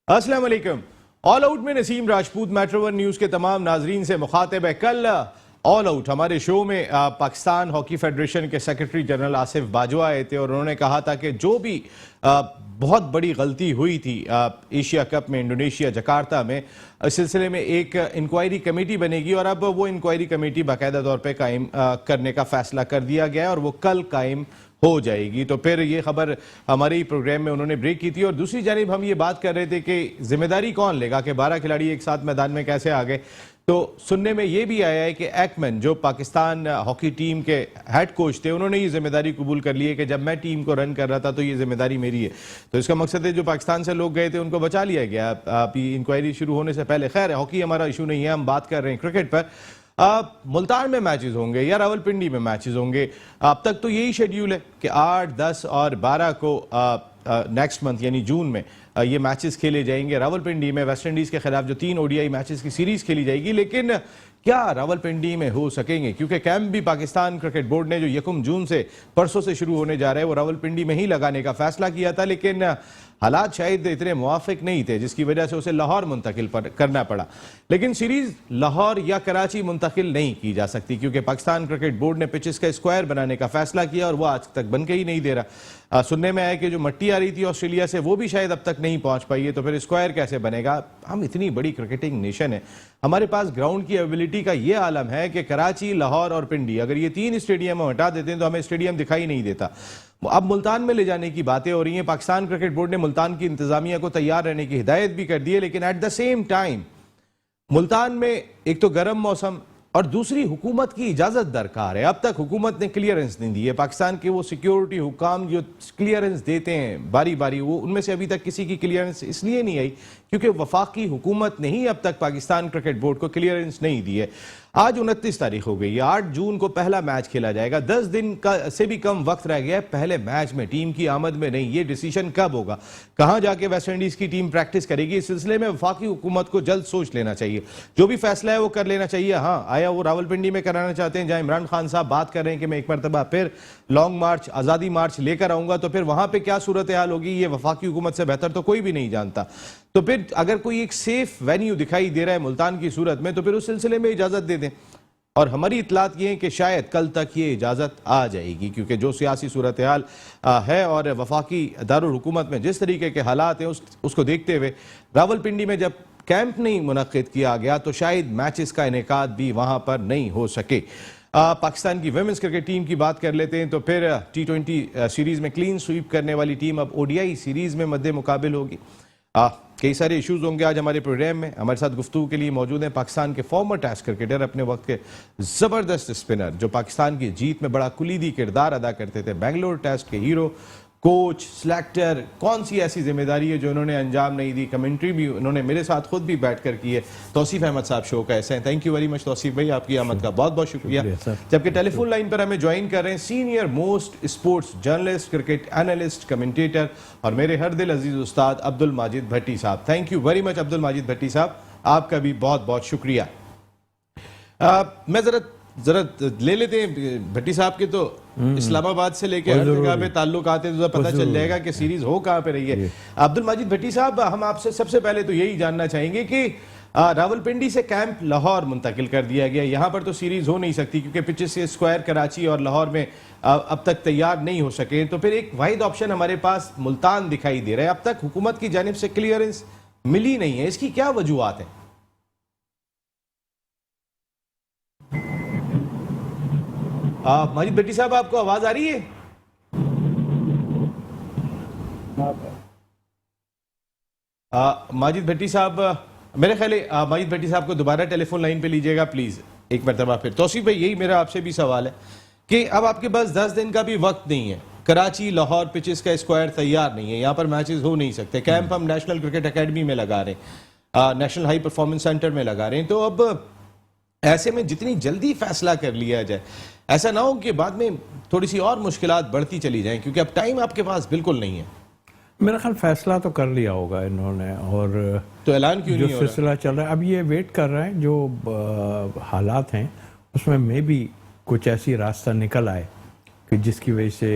अस्सलाम वालेकुम। All out में Naseem Rajput metro one news के तमाम नाजरीन से मुखातिब है। कल ऑल आउट हमारे शो में पाकिस्तान हॉकी फेडरेशन के सेक्रेटरी जनरल आसिफ बाजवा आए थे और उन्होंने कहा था कि जो भी बहुत बड़ी गलती हुई थी एशिया कप में इंडोनेशिया जकार्ता में, इस सिलसिले में एक इंक्वायरी कमेटी बनेगी और अब वो इंक्वायरी कमेटी बाकायदा तौर पर कायम करने का फैसला कर दिया गया है और वो कल कायम हो जाएगी। तो फिर ये खबर हमारे ही प्रोग्राम में उन्होंने ब्रेक की थी और दूसरी जानिब हम ये बात कर रहे थे कि जिम्मेदारी कौन लेगा कि 12 खिलाड़ी एक साथ मैदान में कैसे आ गए। तो सुनने में ये भी आया है कि एक्मन जो पाकिस्तान हॉकी टीम के हेड कोच थे, उन्होंने ये जिम्मेदारी कबूल कर ली है कि जब मैं टीम को रन कर रहा था तो ये जिम्मेदारी मेरी है। तो इसका मकसद है जो पाकिस्तान से लोग गए थे उनको बचा लिया गया। आप इंक्वायरी शुरू होने से पहले, खैर हॉकी हमारा इशू नहीं है, हम बात कर रहे हैं क्रिकेट पर। मुल्तान में मैचेस होंगे या रावलपिंडी में मैचेस होंगे। अब तक तो यही शेड्यूल है कि 8, 10 और 12 को नेक्स्ट मंथ यानी जून में ये मैचेस खेले जाएंगे। रावलपिंडी में वेस्ट इंडीज के खिलाफ जो 3 ओडीआई मैचेस की सीरीज खेली जाएगी, लेकिन क्या रावलपिंडी में हो सकेंगे? क्योंकि कैंप भी पाकिस्तान क्रिकेट बोर्ड ने जो 1 जून से परसों से शुरू होने जा रहा है वो रावलपिंडी में ही लगाने का फैसला किया था, लेकिन हालात शायद इतने मुवाफिक नहीं थे जिसकी वजह से उसे लाहौर मुंतकिल करना पड़ा। लेकिन सीरीज लाहौर या कराची मुंतकिल नहीं की जा सकती क्योंकि पाकिस्तान क्रिकेट बोर्ड ने पिचेस का स्क्वायर बनाने का फैसला किया और वो आज तक बन के ही नहीं दे रहा। सुनने में आया कि जो मट्टी आ रही थी ऑस्ट्रेलिया से वो भी शायद अब तक नहीं पहुंच पाई है। तो फिर स्क्वायर कैसे बनेगा? हम इतनी बड़ी क्रिकेटिंग नेशन है, हमारे पास ग्राउंड की एबिलिटी का ये आलम है कि कराची, लाहौर और पिंडी, अगर ये 3 स्टेडियम हम हटा देते हैं तो हमें स्टेडियम दिखाई नहीं देता। अब मुल्तान में ले जाने की बातें हो रही हैं। पाकिस्तान क्रिकेट बोर्ड ने मुल्तान की इंतजामिया को तैयार रहने की हिदायत भी कर दी है, लेकिन at the same time Multan में एक तो गर्म मौसम और दूसरी हुकूमत की इजाजत दरकार है। अब तक हुकूमत ने क्लियरेंस नहीं दी है। पाकिस्तान के वो सिक्योरिटी हुकाम जो क्लियरेंस देते हैं बारी बारी, वो उनमें से अभी तक किसी की क्लियरेंस इसलिए नहीं आई क्योंकि वफाकी हुकूमत ने ही अब तक पाकिस्तान क्रिकेट बोर्ड को क्लियरेंस नहीं दी है। आज 29 तारीख हो गई है, 8 जून को पहला मैच खेला जाएगा। 10 दिन का से भी कम वक्त रह गया है पहले मैच में। टीम की आमद में नहीं, ये डिसीजन कब होगा, कहां जाके वेस्ट इंडीज की टीम प्रैक्टिस करेगी, इस सिलसिले में वफाकी हुकूमत को जल्द सोच लेना चाहिए। जो भी फैसला है वो कर लेना चाहिए। हाँ, आया वो रावलपिंडी में कराना चाहते हैं जहां इमरान खान साहब बात कर रहे हैं कि मैं एक मरतबा फिर लॉन्ग मार्च, आज़ादी मार्च लेकर आऊंगा, तो फिर वहां पर क्या सूरत हाल होगी ये वफाकी हुकूमत से बेहतर तो कोई भी नहीं जानता। तो फिर अगर कोई एक सेफ वेन्यू दिखाई दे रहा है मुल्तान की सूरत में तो फिर उस सिलसिले में इजाजत दे दें। और हमारी इतलात ये है कि शायद कल तक ये इजाज़त आ जाएगी क्योंकि जो सियासी सूरत हाल है और वफाकी दारुल हुकूमत में जिस तरीके के हालात हैं उसको देखते हुए रावलपिंडी में जब कैंप नहीं मुनक्किद किया गया तो शायद मैचेस का इनेकाद भी वहाँ पर नहीं हो सके। पाकिस्तान की वुमेन्स क्रिकेट टीम की बात कर लेते हैं तो फिर T20 सीरीज़ में क्लीन स्वीप करने वाली टीम अब ODI सीरीज़ में मद्दे मुकाबिल होगी। कई सारे इश्यूज होंगे आज हमारे प्रोग्राम में। हमारे साथ गुफ्तगू के लिए मौजूद हैं पाकिस्तान के फॉर्मर टेस्ट क्रिकेटर, अपने वक्त के ज़बरदस्त स्पिनर जो पाकिस्तान की जीत में बड़ा कुलीदी किरदार अदा करते थे, बेंगलोर टेस्ट के हीरो, कोच, सिलेक्टर। कौन सी ऐसी जिम्मेदारी है जो उन्होंने अंजाम नहीं दी? कमेंट्री भी उन्होंने मेरे साथ खुद भी बैठ कर की है। तौसीफ अहमद साहब शो का ऐसे हैं। Thank you very much Tauseef भाई, आपकी आमद का बहुत बहुत शुक्रिया। जबकि टेलीफोन लाइन पर हमें ज्वाइन कर रहे हैं senior most sports journalist, cricket analyst, commentator और मेरे हर दिल अजीज उस्ताद अब्दुल माजिद भट्टी साहब। Thank you very much Abdul Majid Bhatti साहब, आपका भी बहुत बहुत शुक्रिया। मैं जरा ले लेते हैं भट्टी साहब के तो इस्लामाबाद से लेकर हर जगह पे ताल्लुक आते हैं तो पता चल जाएगा कि सीरीज हो कहां पे रही है। अब्दुल माजिद भट्टी साहब, हम आपसे सबसे पहले तो यही जानना चाहेंगे कि रावलपिंडी से कैंप लाहौर मुंतकिल कर दिया गया, यहां पर तो सीरीज हो नहीं सकती क्योंकि पिचेस से स्क्वायर कराची और लाहौर में अब तक तैयार नहीं हो सके। तो फिर एक वाहिद ऑप्शन हमारे पास मुल्तान दिखाई दे रहा है। अब तक हुकूमत की जानिब से क्लियरेंस मिली नहीं है, इसकी क्या वजूहात है? माजिद भट्टी साहब, आपको आवाज आ रही है? माजिद भट्टी साहब, मेरे ख्याल है माजिद भट्टी साहब को दोबारा टेलीफोन लाइन पे लीजिएगा प्लीज एक मरतबा फिर। तौसीफ भाई, यही मेरा आपसे भी सवाल है कि अब आपके पास 10 दिन का भी वक्त नहीं है। कराची, लाहौर पिचेस का स्क्वायर तैयार नहीं है, यहाँ पर मैचेस हो नहीं सकते। कैंप हम नेशनल क्रिकेट अकेडमी में लगा रहे हैं, नेशनल हाई परफॉर्मेंस सेंटर में लगा रहे हैं। तो अब ऐसे में जितनी जल्दी फैसला कर लिया जाए, ऐसा ना हो कि बाद में थोड़ी सी और मुश्किलात बढ़ती चली जाएं क्योंकि अब टाइम आपके पास बिल्कुल नहीं है। मेरा ख्याल फैसला तो कर लिया होगा इन्होंने, और तो ऐलान क्यों नहीं हो रहा? जो सिलसिला चल रहा है अब ये वेट कर रहे हैं जो हालात हैं उसमें मे भी कुछ ऐसी रास्ता निकल आए कि जिसकी वजह से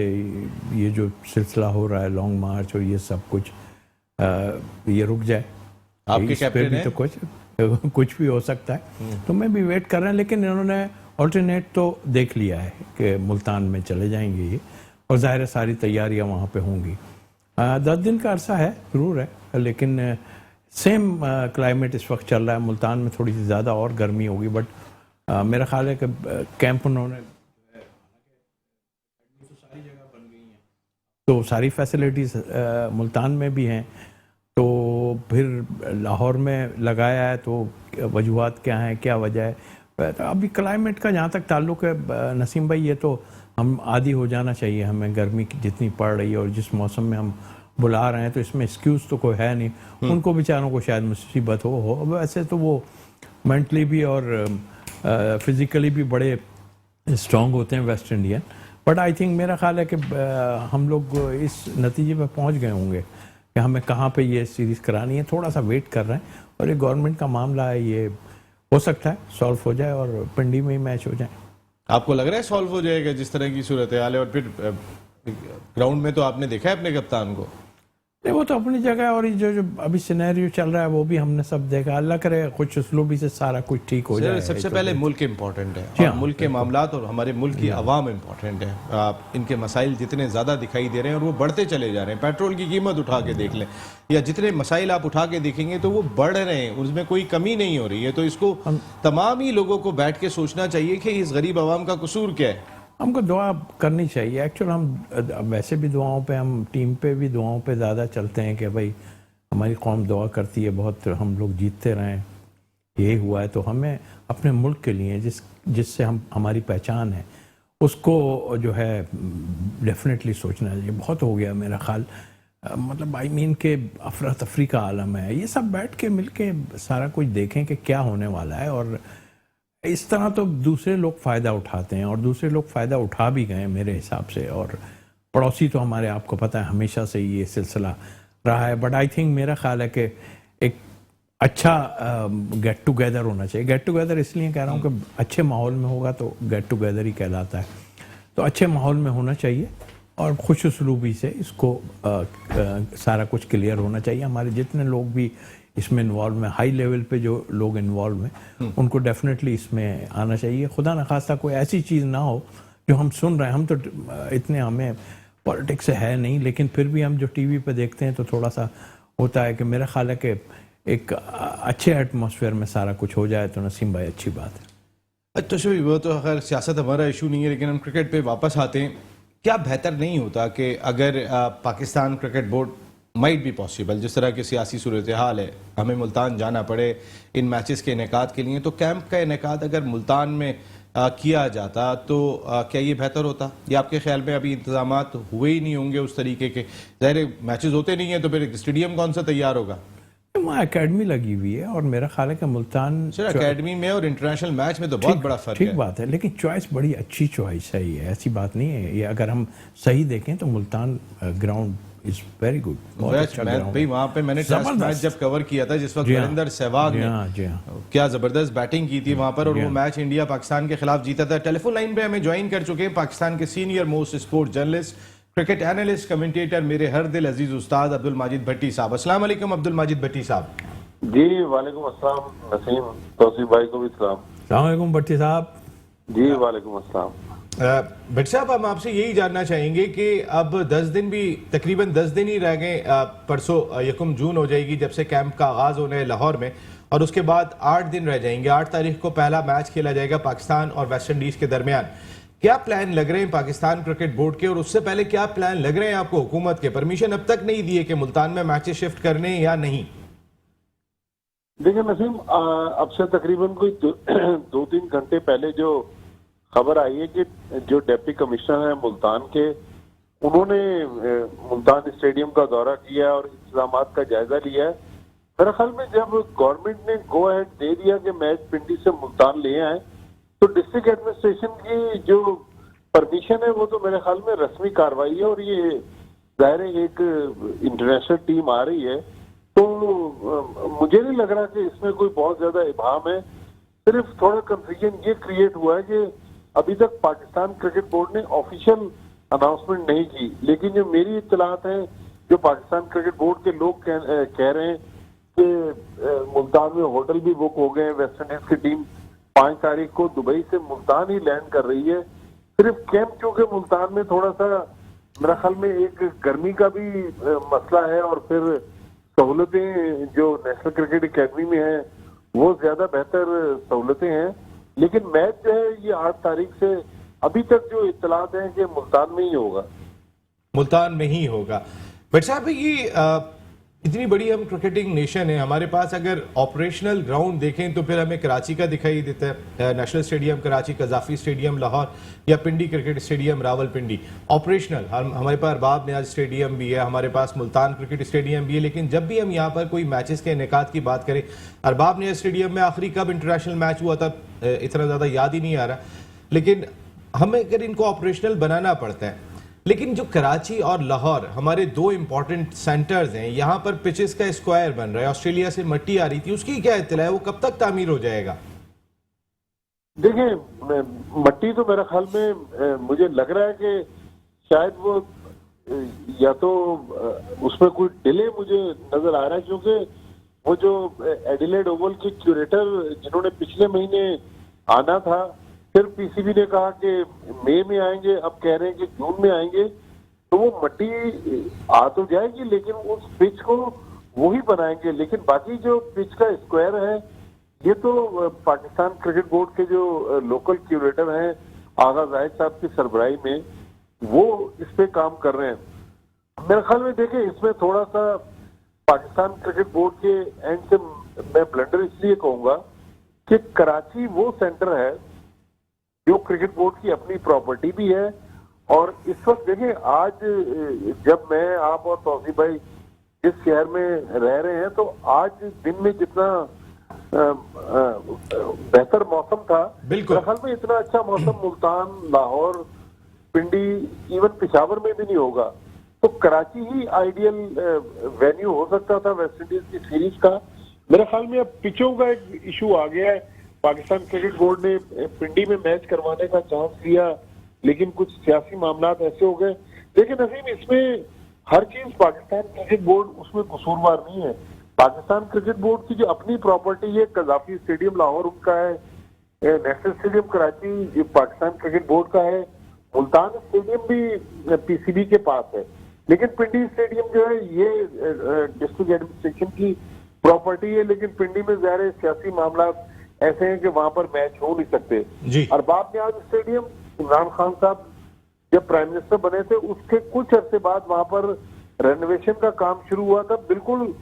ये जो सिलसिला हो रहा है लॉन्ग मार्च और ये सब कुछ ये रुक जाए आपके इस पे कैप्टन भी है? तो कुछ भी हो सकता है, तो मैं भी वेट कर रहे हैं, लेकिन इन्होंने ऑल्टरनेट तो देख लिया है कि मुल्तान में चले जाएंगे ये, और जाहिर है सारी तैयारियां वहाँ पे होंगी। 10 दिन का अरसा है, जरूर है, लेकिन सेम क्लाइमेट इस वक्त चल रहा है। मुल्तान में थोड़ी सी ज़्यादा और गर्मी होगी, बट मेरा ख्याल है कि कैंप उन्होंने तो सारी फैसिलिटीज़ मुल्तान में भी हैं, तो फिर लाहौर में लगाया है, तो वजूहात क्या हैं, क्या वजह है। तो अभी क्लाइमेट का जहाँ तक ताल्लुक है नसीम भाई, ये तो हम आदी हो जाना चाहिए हमें, गर्मी की जितनी पड़ रही है और जिस मौसम में हम बुला रहे हैं, तो इसमें एक्सक्यूज़ तो कोई है नहीं। उनको बेचारों को शायद मुसीबत हो, वैसे तो वो मेंटली भी और फिज़िकली भी बड़े स्ट्रॉन्ग होते हैं West Indian. But I think मेरा ख्याल है कि हम लोग इस नतीजे पे पहुंच गए होंगे कि हमें कहाँ पे ये सीरीज़ करानी है। थोड़ा सा वेट कर रहे हैं, और ये गवर्नमेंट का मामला है, ये हो सकता है सॉल्व हो जाए और पिंडी में ही मैच हो जाए। आपको लग रहा है सॉल्व हो जाएगा जिस तरह की सूरत हाल है? और फिर ग्राउंड में तो आपने देखा है अपने कप्तान को। नहीं, वो तो अपनी जगह है, और ये जो अभी सिनेरियो चल रहा है वो भी हमने सब देखा। अल्लाह करे कुछ उसलूबी से सारा कुछ ठीक हो जाए। सबसे पहले मुल्क इम्पोर्टेंट है, जी और हाँ, मुल्क के मामलात और हमारे मुल्क की आवाम इम्पोर्टेंट है। इनके मसाइल जितने ज़्यादा दिखाई दे रहे हैं और वो बढ़ते चले जा रहे हैं, पेट्रोल की कीमत उठा के देख लें, या जितने मसाइल आप उठा के देखेंगे तो वो बढ़ रहे हैं, उसमें कोई कमी नहीं हो रही है। तो इसको तमाम ही लोगों को बैठ के सोचना चाहिए कि इस गरीब आवाम का कसूर क्या है। हमको दुआ करनी चाहिए। एक्चुअल हम वैसे भी दुआओं पे, हम टीम पे भी दुआओं पे ज़्यादा चलते हैं कि भाई हमारी कौम दुआ करती है बहुत, हम लोग जीतते रहें। यही हुआ है, तो हमें अपने मुल्क के लिए जिससे हमारी पहचान है, उसको जो है डेफिनेटली सोचना चाहिए। बहुत हो गया मेरा ख्याल, मतलब आई मीन के अफरा तफरी का आलम है। ये सब बैठ के मिल के सारा कुछ देखें कि क्या होने वाला है, और इस तरह तो दूसरे लोग फ़ायदा उठाते हैं, और दूसरे लोग फ़ायदा उठा भी गए मेरे हिसाब से। और पड़ोसी तो हमारे, आपको पता है, हमेशा से ये सिलसिला रहा है। बट आई थिंक मेरा ख्याल है कि एक अच्छा गेट टुगेदर होना चाहिए। गेट टुगेदर इसलिए कह रहा हूँ कि अच्छे माहौल में होगा तो गेट टुगेदर ही कहलाता है। तो अच्छे माहौल में होना चाहिए, और खुश उसलूबी से इसको सारा कुछ क्लियर होना चाहिए। हमारे जितने लोग भी इसमें इन्वॉल्व हैं, हाई लेवल पे जो लोग इन्वॉल्व हैं, उनको डेफिनेटली इसमें आना चाहिए। खुदा न खास्ता कोई ऐसी चीज़ ना हो जो हम सुन रहे हैं। हम तो इतने, हमें पॉलिटिक्स से है नहीं, लेकिन फिर भी हम जो टीवी पे देखते हैं तो थोड़ा सा होता है कि मेरा ख्याल है कि एक अच्छे एटमॉस्फेयर में सारा कुछ हो जाए तो नसीम भाई अच्छी बात है। तो शबी, वो तो खैर सियासत हमारा इशू नहीं है, लेकिन हम क्रिकेट पे वापस आते हैं। क्या बेहतर नहीं होता कि अगर Pakistan cricket board might be possible, जिस तरह की सियासी सूरत हाल है, हमें मुल्तान जाना पड़े इन मैचेस के इनेकाद के लिए, तो कैंप का इनेकाद अगर मुल्तान में किया जाता तो क्या ये बेहतर होता? या आपके ख्याल में अभी इंतजामात हुए ही नहीं होंगे उस तरीके के? ज़ाहिर मैचेस होते नहीं हैं तो फिर स्टेडियम कौन सा तैयार होगा? वहाँ एकेडमी लगी हुई है, और मेरा ख्याल है कि मुल्तान एकेडमी में और इंटरनेशनल मैच में तो बहुत बड़ा फर्क है। ठीक बात है, लेकिन चॉइस बड़ी अच्छी चॉइस है, ये ऐसी बात नहीं है। ये अगर हम सही देखें तो Multan ground is very good. भाई वहाँ पे मैंने टेस्ट मैच जब कवर किया था, जिस वक्त वीरेंद्र सहवाग ने क्या जबरदस्त बैटिंग की थी वहाँ पर, और वो मैच इंडिया पाकिस्तान के खिलाफ जीता था। टेलीफोन लाइन पे हमें ज्वाइन कर चुके हैं पाकिस्तान के senior most sport journalist, cricket analyst, commentator, मेरे हर दिल अजीज उस्ताद अब्दुल माजिद भट्टी साहब। अस्सलाम वालेकुम अब्दुल माजिद भट्टी साहब। जी वालेकुम अस्सलाम नसीम, तौसीफ भाई को भी सलाम। अस्सलाम वालेकुम भट्टी साहब। जी वालेकुम अस्सलाम। भट्टी साहब, हम आपसे यही जानना चाहेंगे कि अब 10 दिन भी, तकरीबन 10 दिन ही रह गए। परसों 1 जून हो जाएगी जब से कैंप का आगाज होना है लाहौर में, और उसके बाद 8 दिन रह जाएंगे। 8 तारीख को पहला मैच खेला जाएगा पाकिस्तान और वेस्ट इंडीज के दरमियान। क्या प्लान लग रहे हैं पाकिस्तान क्रिकेट बोर्ड के, और उससे पहले क्या प्लान लग रहे हैं आपको हुकूमत के? परमिशन अब तक नहीं दी है कि मुल्तान में मैचेस शिफ्ट करने या नहीं? देखिए नसीम, अब से तकरीबन कोई 2-3 घंटे पहले जो खबर आई है कि जो डिप्टी कमिश्नर है मुल्तान के, उन्होंने मुल्तान स्टेडियम का दौरा किया और इंतजाम का जायजा लिया है। मेरे ख्याल में जब गवर्नमेंट ने गो अहेड दे दिया कि मैच पिंडी से मुल्तान ले आए, तो डिस्ट्रिक्ट एडमिनिस्ट्रेशन की जो परमिशन है वो तो मेरे ख्याल में रस्मी कार्रवाई है, और ये जाहिर है एक इंटरनेशनल टीम आ रही है, तो मुझे नहीं लग रहा कि इसमें कोई बहुत ज्यादा इबाम है। सिर्फ थोड़ा कंफ्यूजन ये क्रिएट हुआ है कि अभी तक पाकिस्तान क्रिकेट बोर्ड ने ऑफिशियल अनाउंसमेंट नहीं की, लेकिन जो मेरी इत्तलात है, जो पाकिस्तान क्रिकेट बोर्ड के लोग कह रहे हैं कि मुल्तान में होटल भी बुक हो गए हैं। वेस्ट इंडीज की टीम 5 तारीख को दुबई से मुल्तान ही लैंड कर रही है। सिर्फ कैंप चूंकि मुल्तान में थोड़ा सा मेरा ख्याल में एक गर्मी का भी मसला है, और फिर सहूलतें जो नेशनल क्रिकेट एकेडमी में है वो ज्यादा बेहतर सहूलतें हैं। लेकिन मैच जो है ये 8 तारीख से अभी तक जो इत्तलात हैं कि मुल्तान में ही होगा। मुल्तान में ही होगा। बट साहब ये इतनी बड़ी हम क्रिकेटिंग नेशन है, हमारे पास अगर ऑपरेशनल ग्राउंड देखें तो फिर हमें कराची का दिखाई देता है, national stadium Karachi, Gaddafi stadium Lahore या पिंडी क्रिकेट स्टेडियम रावलपिंडी। ऑपरेशनल हमारे पास अरबाब नियाज स्टेडियम भी है, हमारे पास मुल्तान क्रिकेट स्टेडियम भी है। लेकिन जब भी हम यहाँ पर कोई मैचेस के इनेकाद की बात करें, अरबाब नियाज स्टेडियम में आखिरी कब इंटरनेशनल मैच हुआ था इतना ज़्यादा याद ही नहीं आ रहा, लेकिन हमें अगर इनको ऑपरेशनल बनाना पड़ता है। लेकिन जो कराची और लाहौर हमारे दो इंपॉर्टेंट सेंटर्स हैं, यहाँ पर पिचेस का स्क्वायर बन रहा है, ऑस्ट्रेलिया से मट्टी आ रही थी, उसकी क्या इत्तला है, वो कब तक तामीर हो जाएगा? देखिए, मट्टी तो मेरे ख्याल में मुझे लग रहा है कि शायद वो या तो उसमें कोई डिले मुझे नजर आ रहा है, क्योंकि वो जो एडिलेड ओवल के क्यूरेटर जिन्होंने पिछले महीने आना था, फिर पीसीबी ने कहा कि मई में आएंगे, अब कह रहे हैं कि जून में आएंगे, तो वो मट्टी आ तो जाएगी लेकिन उस पिच को वो ही बनाएंगे। लेकिन बाकी जो पिच का स्क्वायर है ये तो पाकिस्तान क्रिकेट बोर्ड के जो लोकल क्यूरेटर हैं आगा जाहिद साहब की सरबराही में, वो इस पे काम कर रहे हैं। मेरे ख्याल में देखिए, इसमें थोड़ा सा पाकिस्तान क्रिकेट बोर्ड के एंड से मैं ब्लंडर इसलिए कहूंगा कि कराची वो सेंटर है जो क्रिकेट बोर्ड की अपनी प्रॉपर्टी भी है। और इस वक्त देखिए, आज जब मैं, आप और तौसीफ भाई जिस शहर में रह रहे हैं, तो आज दिन में जितना बेहतर मौसम था, बिल्कुल मेरे ख्याल में इतना अच्छा मौसम मुल्तान, लाहौर, पिंडी, इवन पेशावर में भी नहीं होगा। तो कराची ही आइडियल वेन्यू हो सकता था वेस्ट इंडीज की सीरीज का। मेरे ख्याल में अब पिचों का एक इशू आ गया है। पाकिस्तान क्रिकेट बोर्ड ने पिंडी में मैच करवाने का चांस लिया, लेकिन कुछ सियासी मामलात ऐसे हो गए। लेकिन नसीम, इसमें हर चीज पाकिस्तान क्रिकेट बोर्ड उसमें कसूरवार नहीं है। पाकिस्तान क्रिकेट बोर्ड की जो अपनी प्रॉपर्टी है, कजाफी स्टेडियम लाहौर उनका है, national stadium Karachi Pakistan cricket board का है, मुल्तान स्टेडियम भी पीसीबी के पास है। लेकिन पिंडी स्टेडियम जो है ये डिस्ट्रिक्ट एडमिनिस्ट्रेशन की प्रॉपर्टी है। लेकिन पिंडी में ज़ाहिर सियासी मामला ऐसे हैं कि वहां पर मैच हो नहीं सकते। अरबाब नियाज स्टेडियम, इमरान खान साहब जब प्राइम मिनिस्टर बने थे उसके कुछ अरसे बाद वहां पर रेनोवेशन का काम शुरू हुआ था। बिल्कुल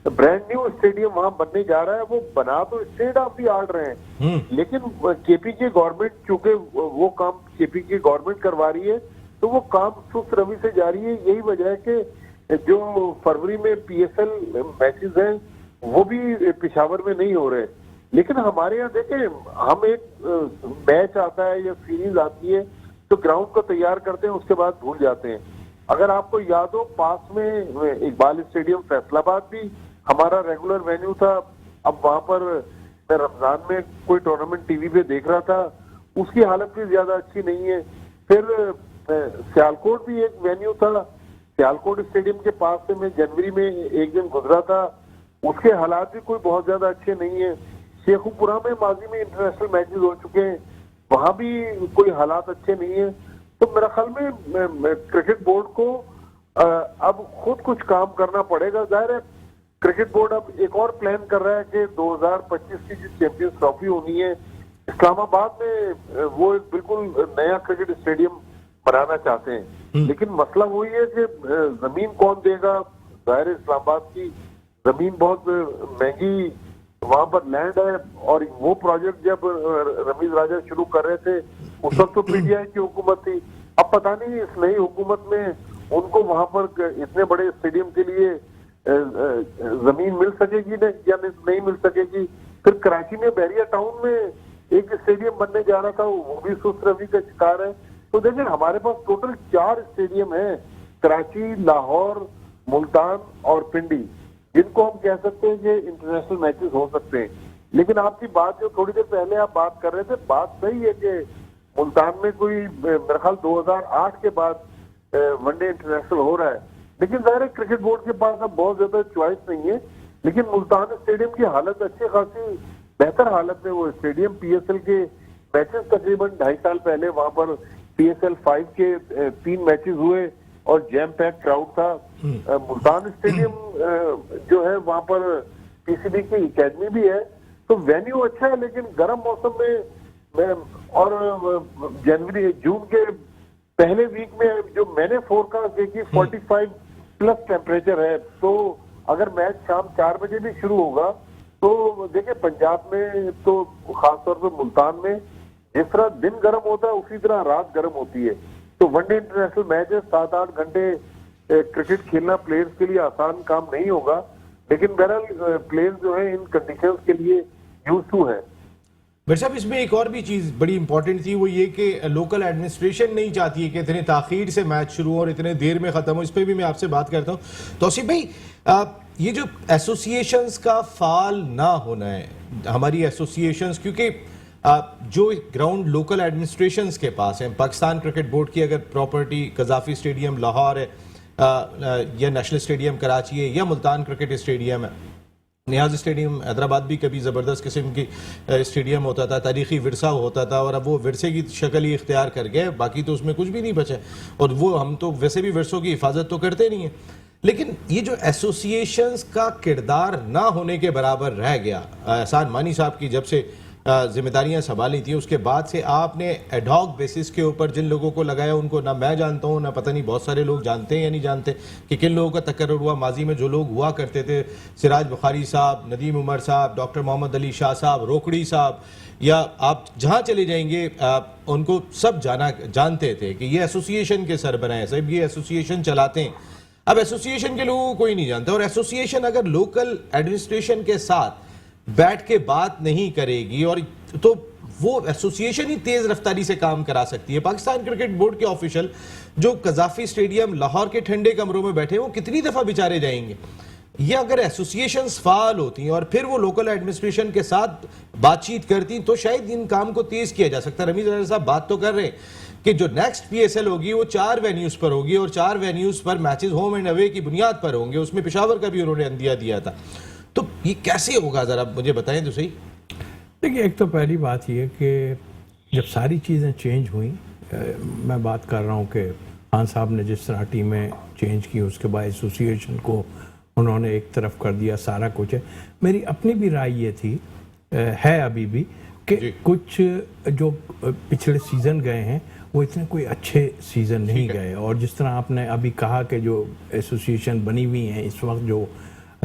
ब्रांड न्यू स्टेडियम वहां बनने जा रहा है। वो बना तो स्टेट ऑफ द आर्ट रहे हैं, लेकिन केपीके गवर्नमेंट, चूंकि वो काम केपीके गवर्नमेंट करवा रही है, तो वो काम सुस्त रवि से जारी है। यही वजह है कि जो फरवरी में पीएसएल मैचेस हैं वो भी पेशावर में नहीं हो रहे। लेकिन हमारे यहाँ देखें, हम एक मैच आता है या सीरीज आती है तो ग्राउंड को तैयार करते हैं, उसके बाद भूल जाते हैं। अगर आपको याद हो, पास में इकबाल स्टेडियम फैसलाबाद भी हमारा रेगुलर वेन्यू था। अब वहां पर मैं रमजान में कोई टूर्नामेंट टीवी पे देख रहा था, उसकी हालत भी ज्यादा अच्छी नहीं है। फिर सियालकोट भी एक वेन्यू था, सियालकोट स्टेडियम के पास से मैं जनवरी में एक दिन गुजरा था, उसके हालात भी कोई बहुत ज्यादा अच्छे नहीं है। शेखुपुरा में माजी में इंटरनेशनल मैचेस हो चुके हैं, वहां भी कोई हालात अच्छे नहीं है। तो मेरा ख्याल में क्रिकेट बोर्ड को अब खुद कुछ काम करना पड़ेगा। जाहिर है क्रिकेट बोर्ड अब एक और प्लान कर रहा है कि 2025 की जो चैंपियंस ट्रॉफी होनी है इस्लामाबाद में, वो एक बिल्कुल नया क्रिकेट स्टेडियम बनाना चाहते हैं। लेकिन मसला वही है कि जमीन कौन देगा। जाहिर है इस्लामाबाद की जमीन बहुत महंगी, वहां पर लैंड है, और वो प्रोजेक्ट जब रमीज राजा शुरू कर रहे थे उस वक्त तो पीटीआई की हुकूमत थी। अब पता नहीं इस नई हुकूमत में उनको वहां पर इतने बड़े स्टेडियम के लिए जमीन मिल सकेगी या नहीं मिल सकेगी। फिर कराची में बैरिया टाउन में एक स्टेडियम बनने जा रहा था, वो भी सुस्त रवि का शिकार है। तो देखिए, हमारे पास टोटल 4 स्टेडियम है, कराची, लाहौर, मुल्तान और पिंडी, जिनको हम कह सकते हैं कि इंटरनेशनल मैचेस हो सकते हैं। लेकिन आपकी बात जो थोड़ी देर पहले आप बात कर रहे थे, बात सही है कि मुल्तान में कोई मेरे ख्याल 2008 के बाद वनडे इंटरनेशनल हो रहा है। लेकिन जाहिर है क्रिकेट बोर्ड के पास अब बहुत ज्यादा चॉइस नहीं है। लेकिन मुल्तान स्टेडियम की हालत अच्छी खासी बेहतर हालत में वो स्टेडियम पीएसएल के मैचेस तकरीबन 2.5 साल पहले वहां पर पीएसएल 5 के 3 मैचेस हुए और जैम पैक क्राउड था। मुल्तान स्टेडियम जो है वहां पर पीसीबी की एकेडमी भी है, तो वेन्यू अच्छा है, लेकिन गर्म मौसम में और जून के पहले वीक में जो मैंने फोरकास्ट देखी 45 प्लस टेम्परेचर है, तो अगर मैच शाम 4 बजे भी शुरू होगा तो देखिए पंजाब में तो खासतौर पर मुल्तान में जिस तरह दिन गर्म होता है उसी तरह रात गर्म होती है। तो वनडे इंटरनेशनल मैच है, 7-8 घंटे क्रिकेट खेलना प्लेयर्स के लिए आसान काम नहीं होगा, लेकिन बहरहाल प्लेयर्स जो है इन कंडीशंस के लिए यूज टू है। भाई साहब, इसमें एक और भी चीज़ बड़ी इंपॉर्टेंट थी, वो ये कि लोकल एडमिनिस्ट्रेशन नहीं चाहती है कि इतने ताखीर से मैच शुरू हो और इतने देर में ख़त्म हो। इस पर भी मैं आपसे बात करता हूँ। तौसीफ भाई, ये जो एसोसिएशंस का फाल ना होना है, हमारी एसोसिएशंस, क्योंकि जो ग्राउंड लोकल एडमिनिस्ट्रेशंस के पास है, पाकिस्तान क्रिकेट बोर्ड की अगर प्रॉपर्टी कजाफी स्टेडियम लाहौर है या नेशनल स्टेडियम कराची है या मुल्तान क्रिकेट स्टेडियम है, नियाज स्टेडियम हैदराबाद भी कभी ज़बरदस्त किस्म की स्टेडियम होता था, तारीखी विरसा होता था, और अब वो विरसे की शक्ल ही इख्तियार कर गए, बाकी तो उसमें कुछ भी नहीं बचा। और वो हम तो वैसे भी विरसों की हिफाजत तो करते नहीं हैं, लेकिन ये जो एसोसिएशंस का किरदार ना होने के बराबर रह गया। एहसान मानी साहब की जब से जिम्मेदारियां संभाली थी उसके बाद से आपने एडहॉक बेसिस के ऊपर जिन लोगों को लगाया, उनको ना मैं जानता हूं, ना पता नहीं बहुत सारे लोग जानते हैं या नहीं जानते कि किन लोगों का तकर्रुर हुआ। माजी में जो लोग हुआ करते थे, सिराज बुखारी साहब, नदीम उमर साहब, डॉक्टर मोहम्मद अली शाह साहब, रोकड़ी साहब, या आप जहां चले जाएंगे उनको सब जानते थे कि ये एसोसिएशन के सरबराह हैं, साहब ये एसोसिएशन चलाते हैं। अब एसोसिएशन के लोगों को कोई नहीं जानता, और एसोसिएशन अगर लोकल एडमिनिस्ट्रेशन के साथ बैठ के बात नहीं करेगी और तो वो एसोसिएशन ही तेज रफ्तारी से काम करा सकती है। पाकिस्तान क्रिकेट बोर्ड के ऑफिशियल जो कजाफी स्टेडियम लाहौर के ठंडे कमरों में बैठे हैं, वो कितनी दफा बेचारे जाएंगे। ये अगर एसोसिएशंस फाल होती और फिर वो लोकल एडमिनिस्ट्रेशन के साथ बातचीत करती तो शायद इन काम को तेज किया जा सकता। रमीज अजहर साहब बात तो कर रहे हैं कि जो नेक्स्ट पीएसएल होगी वो 4 वेन्यूज पर होगी और 4 वेन्यूज पर मैचेस होम एंड अवे की बुनियाद पर होंगे। उसमें पेशावर का भी उन्होंने अंदिया दिया था, तो ये कैसे होगा जरा मुझे बताएं तो सही। देखिए, एक तो पहली बात ये कि जब सारी चीज़ें चेंज हुई, मैं बात कर रहा हूँ कि खान साहब ने जिस तरह टीमें चेंज की, उसके बाद एसोसिएशन को उन्होंने एक तरफ कर दिया, सारा कुछ है। मेरी अपनी भी राय ये थी, है अभी भी, कि कुछ जो पिछले सीज़न गए हैं वो इतने कोई अच्छे सीज़न नहीं गए, और जिस तरह आपने अभी कहा कि जो एसोसिएशन बनी हुई हैं इस वक्त जो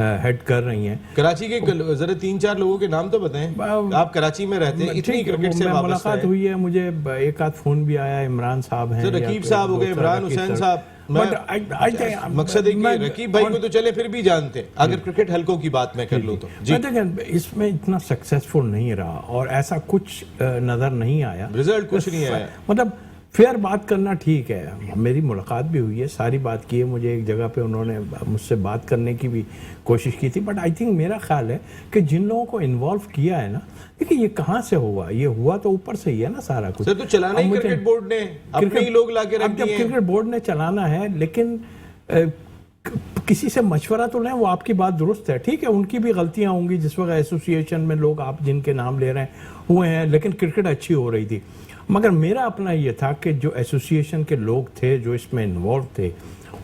हेड कर रही हैं, कराची के जरा 3-4 लोगों के नाम तो बताएं। आप कराची में रहते हैं, इतनी क्रिकेट से मुलाकात हुई है, मुझे एक आध फोन भी आया, इमरान साहब हैं, रकीब साहब हो गए, इमरान हुसैन साहब। मकसद है कि रकीब भाई को तो चले फिर भी जानते, अगर क्रिकेट हल्कों की बात मैं कर लूं तो देखिए इसमें इतना सक्सेसफुल नहीं रहा और ऐसा कुछ नजर नहीं आया, रिजल्ट कुछ नहीं आया। मतलब फेयर बात करना ठीक है, मेरी मुलाकात भी हुई है, सारी बात की है, मुझे एक जगह पे उन्होंने मुझसे बात करने की भी कोशिश की थी, बट आई थिंक मेरा ख्याल है कि जिन लोगों को इन्वॉल्व किया है ना, देखिए ये कहाँ से हुआ, ये हुआ तो ऊपर से ही है ना सारा कुछ। सर तो चलाना ही क्रिकेट बोर्ड ने, अपने ही लोग लाके रख दिए हैं। क्रिकेट बोर्ड ने चलाना है, लेकिन किसी से मशवरा तो लें, वो आपकी बात दुरुस्त है, ठीक है, उनकी भी गलतियां होंगी। जिस वक्त एसोसिएशन में लोग आप जिनके नाम ले रहे हैं हुए हैं, लेकिन क्रिकेट अच्छी हो रही थी। मगर मेरा अपना ये था कि जो एसोसिएशन के लोग थे जो इसमें इन्वॉल्व थे,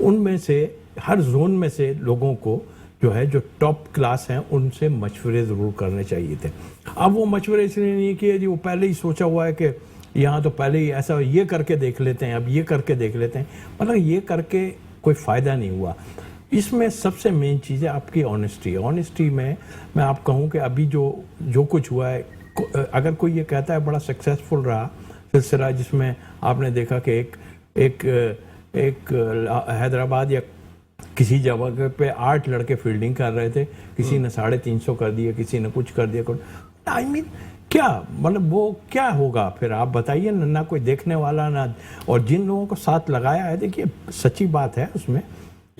उनमें से हर जोन में से लोगों को जो है जो टॉप क्लास हैं उनसे मशवरे ज़रूर करने चाहिए थे। अब वो मशवरे इसलिए नहीं किए जी, वो पहले ही सोचा हुआ है कि यहाँ तो पहले ही ऐसा ये करके देख लेते हैं, अब ये करके देख लेते हैं, मतलब ये करके कोई फ़ायदा नहीं हुआ। इसमें सबसे मेन चीज़ है आपकी ऑनेस्टी। ऑनेस्टी में मैं आप कहूँ कि अभी जो कुछ हुआ है, अगर कोई ये कहता है बड़ा सक्सेसफुल रहा सिलसिला, जिसमें आपने देखा कि एक हैदराबाद या किसी जगह पे 8 लड़के फील्डिंग कर रहे थे, किसी ने 350 कर दिया, किसी ने कुछ कर दिया। आई मीन क्या मतलब वो क्या होगा फिर, आप बताइए ना कोई देखने वाला ना। और जिन लोगों को साथ लगाया है, देखिए सच्ची बात है, उसमें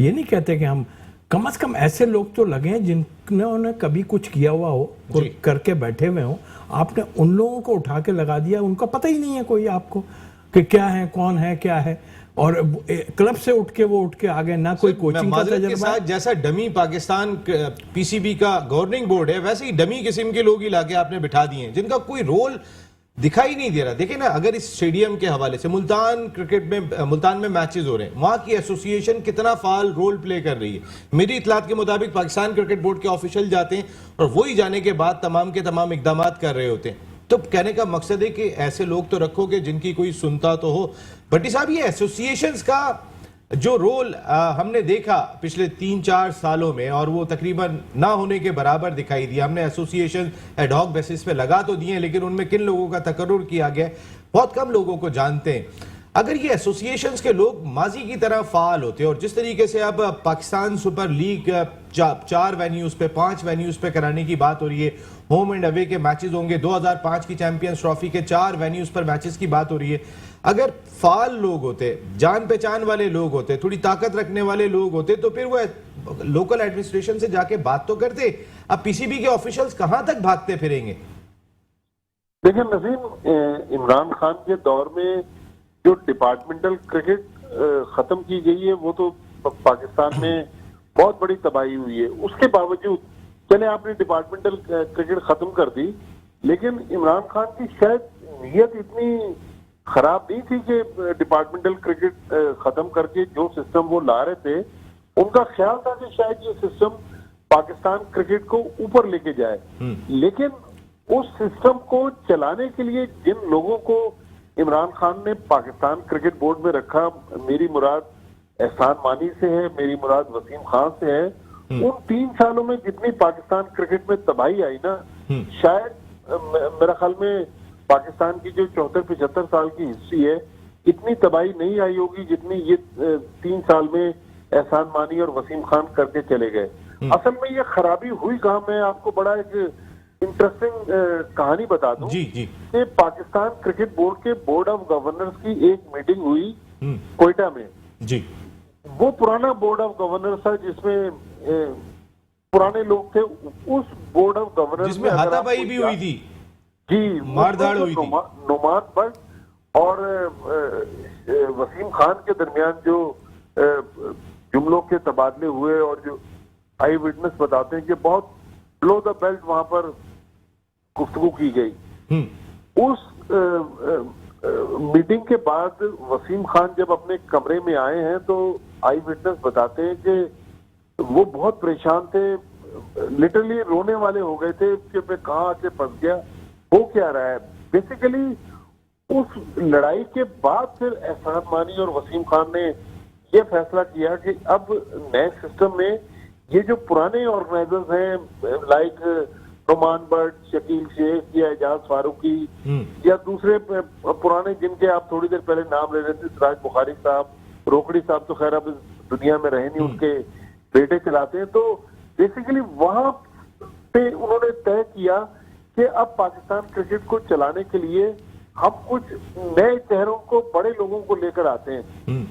ये नहीं कहते कि हम, कम से कम ऐसे लोग तो लगे हैं जिन्होंने कभी कुछ किया हुआ हो, करके बैठे हुए हो। आपने उन लोगों को उठा के लगा दिया, उनका पता ही नहीं है कोई आपको कि क्या है, कौन है, क्या है। और क्लब से उठ के आ गए, ना कोई कोचिंग का माजरत के तजर्बा। साथ जैसा डमी पाकिस्तान पीसीबी का गवर्निंग बोर्ड है, वैसे ही डमी किस्म के लोग ही लाके आपने बिठा दिए हैं जिनका कोई रोल दिखाई नहीं दे रहा। देखिए ना, अगर इस स्टेडियम के हवाले से मुल्तान में मैचेस हो रहे हैं, वहां की एसोसिएशन कितना फाल रोल प्ले कर रही है। मेरी इतलात के मुताबिक पाकिस्तान क्रिकेट बोर्ड के ऑफिशियल जाते हैं और वही जाने के बाद तमाम के तमाम इकदाम कर रहे होते हैं। तो कहने का मकसद है कि ऐसे लोग तो रखोगे जिनकी कोई सुनता तो हो। भट्टी साहब, ये एसोसिएशंस का जो रोल हमने देखा पिछले 3-4 सालों में, और वो तकरीबन ना होने के बराबर दिखाई दिया। हमने एसोसिएशन एडहॉक बेसिस पे लगा तो दिए, लेकिन उनमें किन लोगों का तकर्रुर किया गया बहुत कम लोगों को जानते हैं। अगर ये एसोसिएशंस के लोग माजी की तरह फाल होते और जिस तरीके से अब पाकिस्तान सुपर लीग 4 वेन्यूज पे 5 वेन्यूज पे कराने की बात हो रही है, होम एंड अवे के मैचेस होंगे, 2005 की चैंपियंस ट्रॉफी के 4 वेन्यूज पर मैचेस की बात हो रही है। अगर फाल लोग होते, जान पहचान वाले लोग होते, थोड़ी ताकत रखने वाले लोग होते, तो फिर वो लोकल एडमिनिस्ट्रेशन से जाके बात तो करते। अब पीसीबी के ऑफिशियल्स कहां तक भागते फिरेंगे? देखिए नसीम, इमरान खान के दौर में जो डिपार्टमेंटल क्रिकेट खत्म की गई है, वो तो पाकिस्तान में बहुत बड़ी तबाही हुई है। उसके बावजूद चले आपने डिपार्टमेंटल क्रिकेट खत्म कर दी, लेकिन इमरान खान की शायद नीयत इतनी खराब नहीं थी कि डिपार्टमेंटल क्रिकेट खत्म करके जो सिस्टम वो ला रहे थे, उनका ख्याल था कि शायद ये सिस्टम पाकिस्तान क्रिकेट को ऊपर लेके जाए। लेकिन उस सिस्टम को चलाने के लिए जिन लोगों को इमरान खान ने पाकिस्तान क्रिकेट बोर्ड में रखा, मेरी मुराद एहसान मानी से है, मेरी मुराद वसीम खान से है, उन 3 सालों में जितनी पाकिस्तान क्रिकेट में तबाही आई ना, शायद मेरा ख्याल में पाकिस्तान की जो 74-75 साल की हिस्ट्री है, इतनी तबाही नहीं आई होगी जितनी ये 3 साल में एहसान मानी और वसीम खान करके चले गए। असल में ये खराबी हुई कहाँ, मैं आपको बड़ा एक इंटरेस्टिंग कहानी बता दूं कि पाकिस्तान क्रिकेट बोर्ड के बोर्ड ऑफ गवर्नर्स की एक मीटिंग हुई कोयटा में जी। वो पुराना बोर्ड ऑफ गवर्नर्स था जिसमें पुराने लोग थे। उस बोर्ड ऑफ गवर्नर्स जिसमें हाथापाई भी हुई थी जी, मारधाड़ हुई थी। नुमान भट्ट और वसीम खान के दरमियान जो जुमलों के तबादले हुए, और जो आई विटनेस बताते हैं कि बहुत लो द बेल्ट वहां पर गुफ्तगू की गई। उस मीटिंग के बाद वसीम खान जब अपने कमरे में आए हैं तो आई विटनेस बताते हैं कि वो बहुत परेशान थे, लिटरली रोने वाले हो गए थे कि मैं कहाँ आके फंस गया, हो क्या रहा है। बेसिकली उस लड़ाई के बाद फिर एहसान मानी और वसीम खान ने ये फैसला किया कि अब नए सिस्टम में ये जो पुराने ऑर्गेनाइजर्स हैं लाइक नुमान भट्ट, शकील शेख या एजाज फारूकी या दूसरे पुराने जिनके आप थोड़ी देर पहले नाम ले रहे थे, सिराज बुखारी साहब, रोकड़ी साहब तो खैर अब इस दुनिया में रहे नहीं, उनके बेटे चलाते हैं। तो बेसिकली वहां पे उन्होंने तय किया कि अब पाकिस्तान क्रिकेट को चलाने के लिए हम कुछ नए चेहरों को, बड़े लोगों को लेकर आते हैं।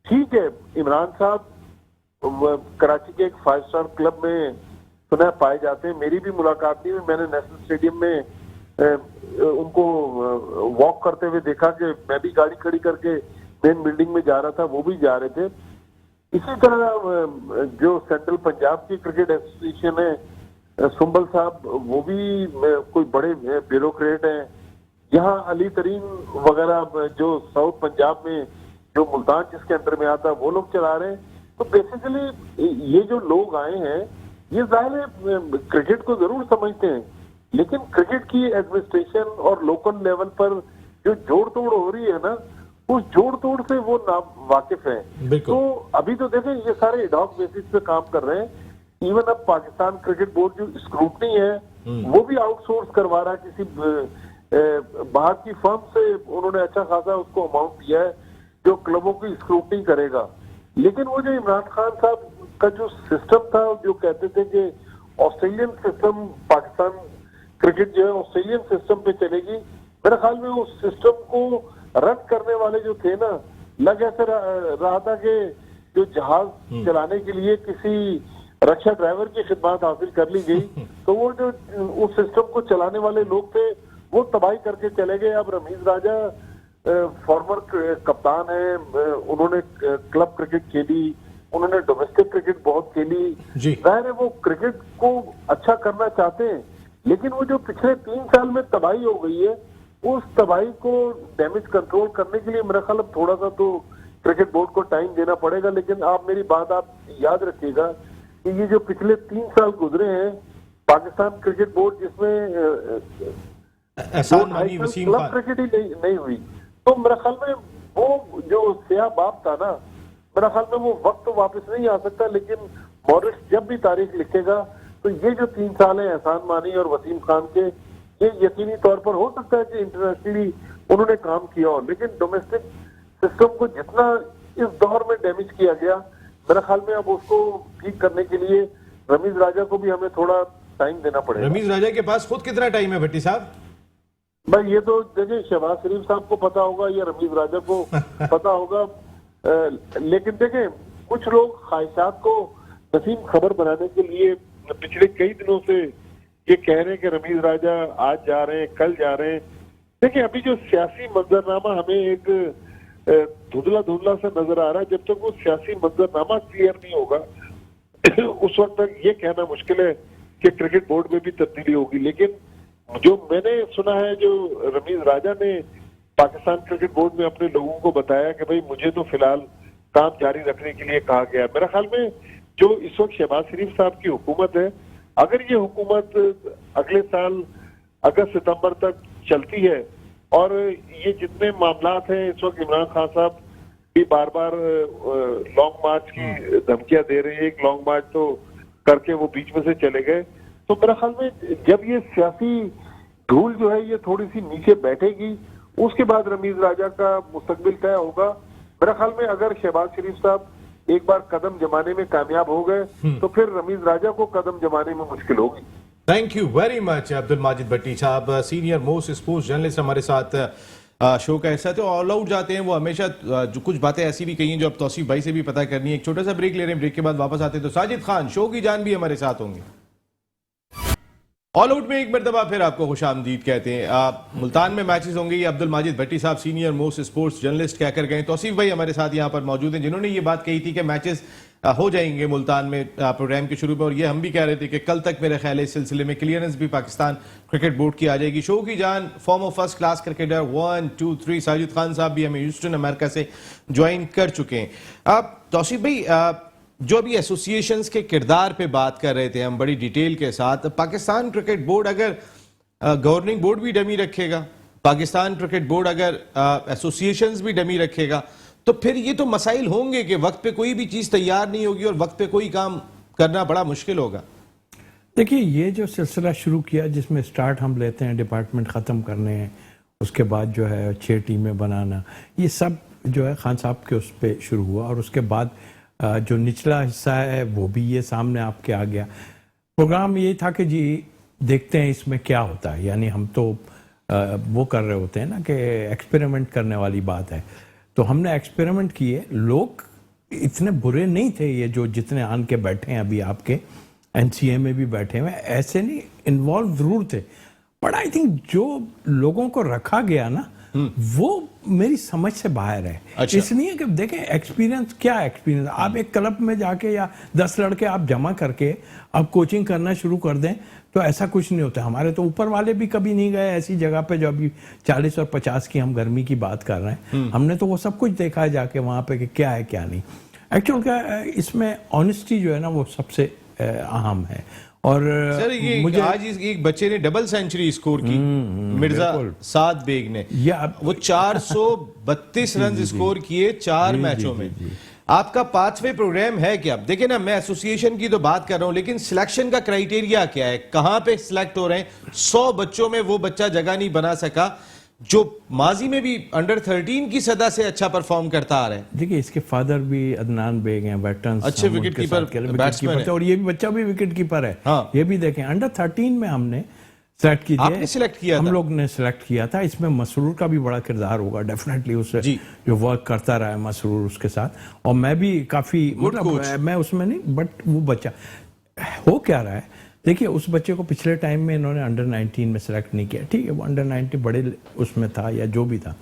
ठीक है, इमरान साहब कराची के एक 5 स्टार क्लब में सुना पाए जाते हैं, मेरी भी मुलाकात नहीं हुई, मैंने नेशनल स्टेडियम में उनको वॉक करते हुए देखा कि मैं भी गाड़ी खड़ी करके मेन बिल्डिंग में जा रहा था, वो भी जा रहे थे। इसी तरह जो सेंट्रल पंजाब की क्रिकेट एसोसिएशन है, सुंबल साहब वो भी कोई बड़े ब्यूरोक्रेट हैं। यहाँ अली तरीन वगैरह जो साउथ पंजाब में जो मुल्तान जिसके अंदर में आता है वो लोग चला रहे हैं। तो बेसिकली ये जो लोग आए हैं ये जाहिर है क्रिकेट को जरूर समझते हैं, लेकिन क्रिकेट की एडमिनिस्ट्रेशन और लोकल लेवल पर जो जोड़ तोड़ हो रही है ना, उस जोड़ तोड़ से वो ना वाकिफ है। तो अभी तो देखें ये सारे एडहॉक बेसिस पे काम कर रहे हैं। इवन अब पाकिस्तान क्रिकेट बोर्ड जो स्क्रूटनी है वो भी आउटसोर्स करवा रहा है, किसी बाहर की फर्म से उन्होंने अच्छा खासा उसको अमाउंट दिया है जो क्लबों की स्क्रूटनी करेगा। लेकिन वो जो इमरान खान साहब का जो सिस्टम था, जो कहते थे कि ऑस्ट्रेलियन सिस्टम पाकिस्तान क्रिकेट जो है ऑस्ट्रेलियन सिस्टम पे चलेगी, मेरे ख्याल में उस सिस्टम को रन करने वाले जो थे ना, लग ऐसे रहा था कि जो जहाज चलाने के लिए किसी रक्षा ड्राइवर की खिदमत हासिल कर ली गई, तो वो जो उस सिस्टम को चलाने वाले लोग थे वो तबाही करके चले गए। अब रमीज राजा फॉर्मर कप्तान है, उन्होंने क्लब क्रिकेट खेली, उन्होंने डोमेस्टिक क्रिकेट बहुत खेली। जी। जाहिर है वो क्रिकेट को अच्छा करना चाहते हैं, लेकिन वो जो पिछले 3 साल में तबाही हो गई है, उस तबाही को डैमेज कंट्रोल करने के लिए मेरा ख्याल अब थोड़ा सा तो क्रिकेट बोर्ड को टाइम देना पड़ेगा। लेकिन आप मेरी बात आप याद रखिएगा कि ये जो पिछले 3 साल गुजरे हैं, पाकिस्तान क्रिकेट बोर्ड जिसमें एहसान मानी, वसीम क्लब खान। क्रिकेट ही नहीं हुई, तो मेरा ख्याल में वो जो स्याह बाप था ना, मेरा ख्याल में वो वक्त तो वापस नहीं आ सकता। लेकिन मॉरिस जब भी तारीख लिखेगा तो ये जो 3 साल है एहसान मानी और वसीम खान के, ये यकीनी तौर पर हो सकता है कि इंटरनेशनली उन्होंने काम किया हो, लेकिन डोमेस्टिक सिस्टम को जितना इस दौर में डैमेज किया गया, मेरा ख्याल में अब उसको ठीक करने के लिए रमीज राजा को भी हमें थोड़ा टाइम देना पड़ेगा। रमीज राजा के पास खुद कितना टाइम है भट्टी साहब? भाई ये तो देखिए शहबाज शरीफ साहब को पता होगा या रमीज राजा को पता होगा, लेकिन देखें कुछ लोग ख्वाहिशात को नसीम खबर बनाने के लिए पिछले कई दिनों से ये कह रहे हैं कि रमीज राजा आज जा रहे हैं, कल जा रहे हैं। देखिए अभी जो सियासी मंजरनामा हमें एक धुंधला धुंधला सा नजर आ रहा है, जब तक वो सियासी मंजरनामा क्लियर नहीं होगा उस वक्त तक ये कहना मुश्किल है कि क्रिकेट बोर्ड में भी तब्दीली होगी। लेकिन जो मैंने सुना है, जो रमीज राजा ने पाकिस्तान क्रिकेट बोर्ड में अपने लोगों को बताया कि भाई मुझे तो फिलहाल काम जारी रखने के लिए कहा गया। मेरा ख्याल में जो इस वक्त शहबाज शरीफ साहब की हुकूमत है, अगर ये हुकूमत अगले साल अगस्त सितंबर तक चलती है और ये जितने मामलात हैं, इस वक्त इमरान खान साहब भी बार बार लॉन्ग मार्च की धमकियां दे रहे हैं, एक लॉन्ग मार्च तो करके वो बीच में से चले गए, तो मेरा ख्याल में जब ये सियासी धूल जो है ये थोड़ी सी नीचे बैठेगी, उसके बाद रमीज राजा का मुस्तकबिल तय होगा। मेरा ख्याल में अगर शहबाज शरीफ साहब एक बार कदम जमाने में कामयाब हो गए तो फिर रमीज राजा को कदम जमाने में मुश्किल होगी। Thank you very much Abdul Majid Bhatti साहब, सीनियर मोस्ट स्पोर्ट्स जर्नलिस्ट हमारे साथ शो का ऐसा तो ऑल आउट जाते हैं। वो हमेशा जो कुछ बातें ऐसी भी कही हैं जो अब तौसीफ भाई से भी पता करनी है। एक छोटा सा ब्रेक ले रहे हैं, ब्रेक के बाद वापस आते हैं तो साजिद खान शो की जान भी हमारे साथ होंगे। ऑल आउट में एक मरतबा फिर आपको खुशामदीद कहते हैं। मुल्तान में मैचेस होंगे, ये अब्दुल माजिद भट्टी साहब सीनियर मोस्ट स्पोर्ट्स जर्नलिस्ट कहकर गए। तौसीफ भाई हमारे साथ यहाँ पर मौजूद हैं जिन्होंने ये बात कही थी कि मैचेस हो जाएंगे मुल्तान में प्रोग्राम के शुरू में, और ये हम भी कह रहे थे कि कल तक मेरे ख्याल है इस सिलसिले में क्लियरेंस भी पाकिस्तान क्रिकेट बोर्ड की आ जाएगी। शो की जान farmer first class cricketer 1, 2, 3 Sajid Khan साहब भी हमें ह्यूस्टन अमेरिका से ज्वाइन कर चुके हैं। अब तौसीफ भाई जो अभी एसोसिएशंस के किरदार पे बात कर रहे थे हम बड़ी डिटेल के साथ, पाकिस्तान क्रिकेट बोर्ड अगर गवर्निंग बोर्ड भी डमी रखेगा, पाकिस्तान क्रिकेट बोर्ड अगर एसोसिएशंस भी डमी रखेगा, तो फिर ये तो मसाइल होंगे कि वक्त पे कोई भी चीज तैयार नहीं होगी और वक्त पे कोई काम करना बड़ा मुश्किल होगा। देखिए ये जो सिलसिला शुरू किया जिसमें स्टार्ट हम लेते हैं डिपार्टमेंट ख़त्म करने हैं, उसके बाद जो है 6 टीमें बनाना, ये सब जो है खान साहब के उस पर शुरू हुआ, और उसके बाद जो निचला हिस्सा है वो भी ये सामने आपके आ गया। प्रोग्राम ये था कि जी देखते हैं इसमें क्या होता है, यानी हम तो वो कर रहे होते हैं ना कि एक्सपेरिमेंट करने वाली बात है, तो हमने एक्सपेरिमेंट किए। लोग इतने बुरे नहीं थे ये जो जितने आन के बैठे हैं अभी आपके एनसीए में भी बैठे हुए, ऐसे नहीं, इन्वॉल्व जरूर थे, बट आई थिंक जो लोगों को रखा गया ना वो मेरी समझ से बाहर है। अच्छा। इसलिए कि देखें एक्सपीरियंस क्या एक्सपीरियंस, आप एक क्लब में जाके या 10 लड़के आप जमा करके आप कोचिंग करना शुरू कर दें तो ऐसा कुछ नहीं होता। हमारे तो ऊपर वाले भी कभी नहीं गए ऐसी जगह पे जो अभी 40 और 50 की हम गर्मी की बात कर रहे हैं, हमने तो वो सब कुछ देखा है जाके वहां पे कि क्या है क्या नहीं। एक्चुअल क्या इसमें ऑनेस्टी जो है ना वो सबसे अहम है। और सर ये मुझे आज एक बच्चे ने डबल सेंचुरी स्कोर की, मिर्जा साद बेग ने, वो 432 रन स्कोर किए 4 मैचों में। आपका पाथवे प्रोग्राम है क्या? देखिए ना, मैं एसोसिएशन की तो बात कर रहा हूं, लेकिन सिलेक्शन का क्राइटेरिया क्या है? कहां पे सिलेक्ट हो रहे हैं? 100 बच्चों में वो बच्चा जगह नहीं बना सका जो माजी में भी अंडर 13 की सदा से अच्छा परफॉर्म करता आ रहा है। देखिए इसके फादर भी अदनान बेग हैं, वेटरन्स, अच्छे विकेट कीपर बैट्समैन है, और ये भी बच्चा भी विकेट कीपर है। हाँ। ये भी देखें अंडर 13 में हमने सेलेक्ट किया, आपने सिलेक्ट किया हम था? लोग ने सिलेक्ट किया था। इसमें मसरूर का भी बड़ा किरदार होगा डेफिनेटली, उससे जो वर्क करता रहा है मसरूर उसके साथ, और मैं भी काफी मतलब मैं उसमें नहीं, बट वो बच्चा हो क्या रहा है। देखिए उस बच्चे को पिछले टाइम में इन्होंने अंडर 19 में सिलेक्ट नहीं किया, ठीक है वो अंडर 19 बड़े उसमें था या जो भी था,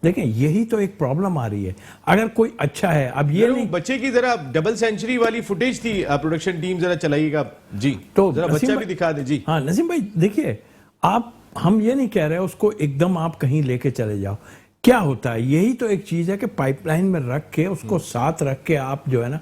देखें यही तो एक प्रॉब्लम आ रही है। अगर कोई अच्छा है, अब ये नहीं बच्चे की जरा डबल सेंचुरी वाली फुटेज थी, प्रोडक्शन टीम जरा चलाइएगा जी, तो जरा नसीम बच्चा भी भाई- दिखा दे जी। हाँ नसीम भाई देखिए, आप हम ये नहीं कह रहे उसको एकदम आप कहीं लेके चले जाओ। क्या होता है, यही तो एक चीज है कि पाइपलाइन में रख के उसको साथ रख के आप जो है ना,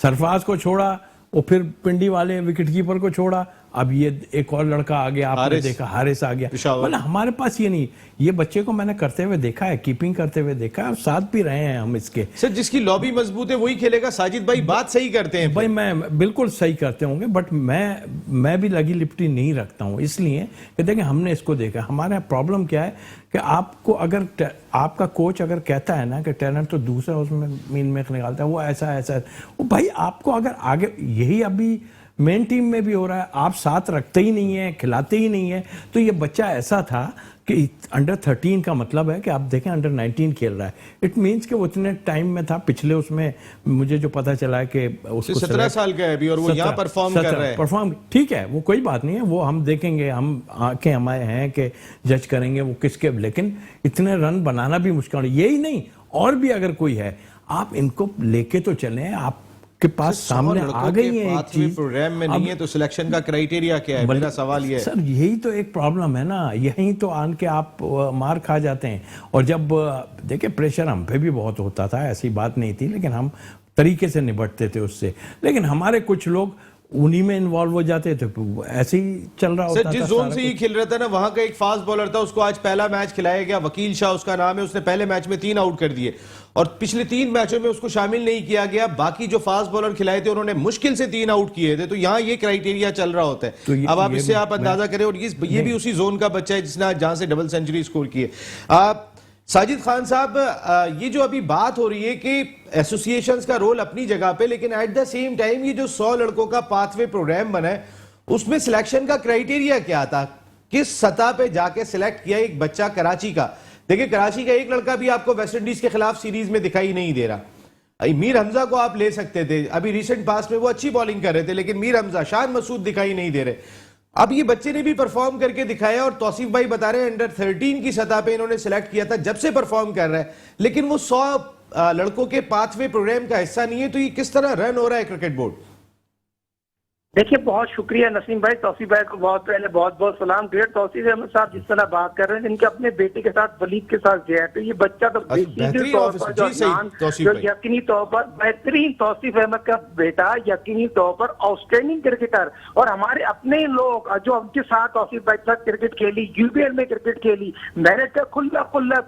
सरफराज को छोड़ा और फिर पिंडी वाले विकेटकीपर को छोड़ा, अब ये एक और लड़का आ गया, आपने हारिस। देखा हारिस आ गया। पेशावर। मतलब हमारे पास ये नहीं, ये बच्चे को मैंने करते हुए देखा है, कीपिंग करते हुए देखा है और साथ भी रहे हैं हम इसके। सर जिसकी लॉबी मजबूत है वही खेलेगा, साजिद भाई बात सही करते हैं। भाई मैं बिल्कुल सही करते होंगे, बट मैं भी लगी लिपटी नहीं रखता हूं, इसलिए कि देखिए हमने इसको देखा। हमारा प्रॉब्लम क्या है कि आपको अगर आपका कोच अगर कहता है ना कि टैलेंट तो दूसरा उसमें मीन में निकालता है, वो ऐसा ऐसा है, वो भाई आपको अगर आगे, यही अभी मेन टीम में भी हो रहा है, आप साथ रखते ही नहीं है, खिलाते ही नहीं है। तो ये बच्चा ऐसा था कि अंडर 13 का मतलब है कि आप देखें अंडर 19 खेल रहा है, इट मींस कि वो उतने टाइम में था। पिछले उसमें मुझे जो पता चला है कि उसको 17 साल का है अभी और वो यहाँ परफॉर्म कर रहा है। परफॉर्म ठीक है, वो कोई बात नहीं है, वो हम देखेंगे, हम आंखें हमारे हैं कि जज करेंगे वो किसके, लेकिन इतने रन बनाना भी मुश्किल है। यही नहीं, और भी अगर कोई है आप इनको लेके तो चलें, आप के पास सामने आ गई है एक चीज। प्रोग्राम में नहीं है तो सिलेक्शन का क्राइटेरिया क्या है, मेरा सवाल ये है। सर यही तो एक प्रॉब्लम है ना, यही तो आन के आप मार खा जाते हैं। और जब देखिए प्रेशर हम पे भी बहुत होता था, ऐसी बात नहीं थी, लेकिन हम तरीके से निपटते थे उससे। लेकिन हमारे कुछ लोग उन्हीं में इन्वॉल्व हो जाते थे, ऐसे ही चल रहा होता था। जिस जोन से ही खेल रहा था ना, वहां का एक फास्ट बॉलर था, उसको आज पहला मैच खिलाया गया, वकील शाह उसका नाम है, उसने पहले मैच में 3 आउट कर दिए और पिछले 3 मैचों में उसको शामिल नहीं किया गया। बाकी जो फास्ट बॉलर खिलाए थे उन्होंने मुश्किल से 3 आउट किए थे। तो यहाँ ये क्राइटेरिया चल रहा होता है। तो अब आप इससे आप अंदाजा करें, और ये भी उसी जोन का बच्चा है जिसने आज जहां से डबल सेंचुरी स्कोर की है। साजिद खान साहब, ये जो अभी बात हो रही है कि एसोसिएशंस का रोल अपनी जगह पे, लेकिन एट द सेम टाइम ये जो 100 लड़कों का पाथवे प्रोग्राम बना है, उसमें सिलेक्शन का क्राइटेरिया क्या था? किस सतह पे जाके सिलेक्ट किया एक बच्चा कराची का? देखिए कराची का एक लड़का भी आपको वेस्ट इंडीज के खिलाफ सीरीज में दिखाई नहीं दे रहा। मीर हमजा को आप ले सकते थे, अभी रिसेंट पास में वो अच्छी बॉलिंग कर रहे थे, लेकिन मीर हमजा, शान मसूद दिखाई नहीं दे रहे। अब ये बच्चे ने भी परफॉर्म करके दिखाया और तौसीफ भाई बता रहे हैं अंडर 13 की सतह पे इन्होंने सिलेक्ट किया था, जब से परफॉर्म कर रहा है, लेकिन वो 100 लड़कों के पाथवे प्रोग्राम का हिस्सा नहीं है। तो ये किस तरह रन हो रहा है क्रिकेट बोर्ड? देखिए बहुत शुक्रिया नसीम भाई, तौसीफ भाई को बहुत पहले बहुत बहुत सलाम। ग्रेट तौसीफ अहमद साहब जिस तरह बात कर रहे हैं, जिनके अपने बेटे के साथ वलीद के साथ गया है, तो ये बच्चा तो बेसिकली तौर पर जो यकीनी तौर पर बेहतरीन तौसीफ अहमद का बेटा, यकीनी तौर पर आउटस्टैंडिंग क्रिकेटर। और हमारे अपने लोग जो उनके साथ तौसीफ भाई के साथ क्रिकेट खेली, यूपीएल में क्रिकेट खेली, मेरिट का खुला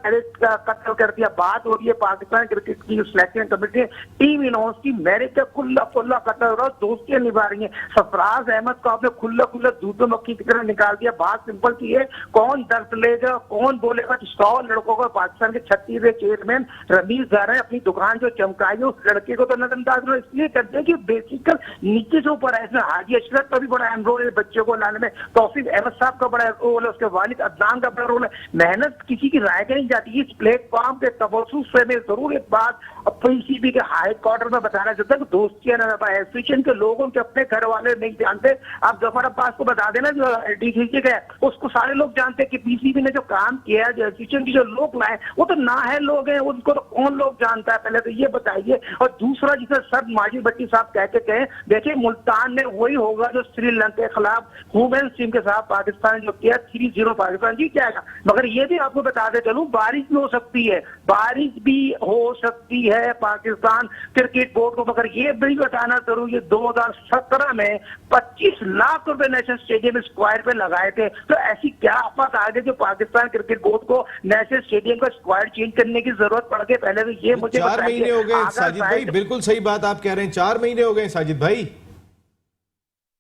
मेरिट का कत्ल कर दिया। बात हो रही है पाकिस्तान क्रिकेट की सिलेक्शन कमेटी टीम इनहाउस की मेरिट का खुला कत्ल हो रहा है, दोस्तियां निभा रही है। सरफराज अहमद को आपने खुला दूध में मक्खी की तरह निकाल दिया। बात सिंपल सी है, कौन दर्द लेगा, कौन बोलेगा? 100 लड़कों को पाकिस्तान के 36वें चेयरमैन रमीज ज़ारा अपनी दुकान जो चमकाई है, उस लड़के को तो नजरअंदाज इसलिए करते हैं कि बेसिकल नीचे से ऊपर है। इसमें हाजी अशरफ का भी बड़ा अहम रोल है बच्चों को लाने में, तौसीफ अहमद साहब का बड़ा रोल है, उसके वालिद अदनान का बड़ा रोल है। मेहनत किसी की राय के नहीं जाती। इस प्लेटफॉर्म के तवज्जो से मैं जरूर एक बात पीसीबी के हाई क्वार्टर में बताना चाहता हूँ, दोस्तियां एसोसिएशन के लोगों के अपने घर वाले नहीं जानते। आप जफर अब्बास को बता देना जो डीसीसी का है, उसको सारे लोग जानते हैं कि पीसीबी ने जो काम किया है, जो एसोसिएशन की जो लोग लाए, वो तो ना है लोग हैं, उनको तो कौन लोग जानता है? पहले तो ये बताइए। और दूसरा जिसे सब माजिद भट्टी साहब कह के कहे, देखिए मुल्तान में वही होगा जो श्रीलंका के खिलाफ वुमेन्स टीम के साथ पाकिस्तान जो किया 3-0 पाकिस्तान जीत जाएगा। मगर ये भी आपको बता दे चलूं, बारिश भी हो सकती है, बारिश भी हो सकती है पाकिस्तान क्रिकेट बोर्ड को। मगर ये भी बताना जरूरी है, 2017 में 25 लाख रुपए नेशनल स्टेडियम स्क्वायर पे लगाए थे। तो ऐसी क्या आफत आ गई जो पाकिस्तान क्रिकेट बोर्ड को नेशनल स्टेडियम का स्क्वायर चेंज करने की जरूरत पड़ गई? पहले तो ये मुझे 4 महीने हो गए साजिद भाई, बिल्कुल सही बात आप कह रहे हैं, 4 महीने हो गए साजिद भाई।